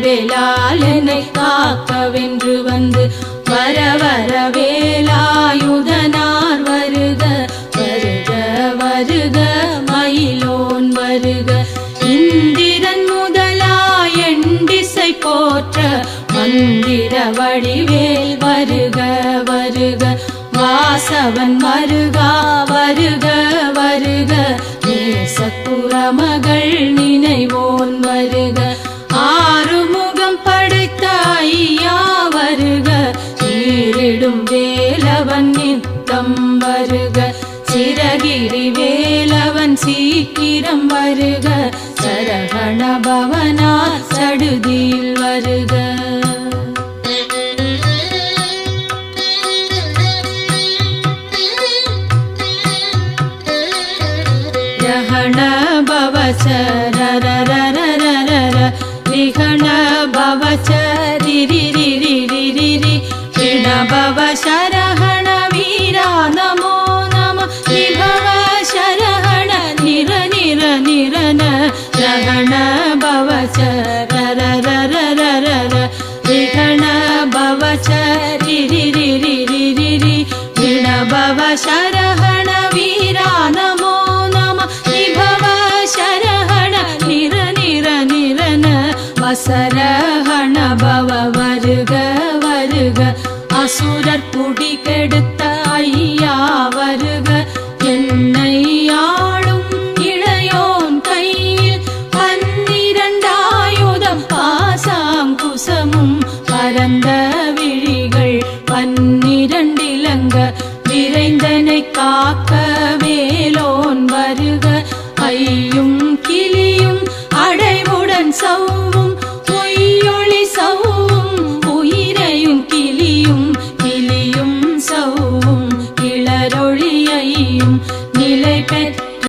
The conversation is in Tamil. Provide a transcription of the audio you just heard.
வேலால் என்னை காக்கவென்று வந்து வர வர வேலாயுதனார் வருக வருக வருக மயிலோன் வருக இந்திரன் முதலாய் எண்டிசை போற்ற மந்திர வடிவேல் வருக வருக வாசவன் மருகா வருக வருக நேசக்குறமகள் நினைவோன் வருக ஆறுமுகம் படைத்த ஐயா வருக நீரிடும் வேலவன் நித்தம் வருக சிரகிரி வேலவன் சீக்கிரம் வருக சரவண பவனா சடுதியில் வருக ரஹண பவசரரரரரர ரிஹண பவசரிரிரிரிரிரிரி ரிண பவசரஹண வீரா நமோ நம விபவ சரஹண நிர நிர நிரன ரஹண பவசரரரரரர ரிஹண பவசரிரிரிரிரிரிரி ரிண பவசரஹண வீரா நமோ வசரஹண பவ வருக வருக அசுரர் புடி கெடுத்த ஐயா வருக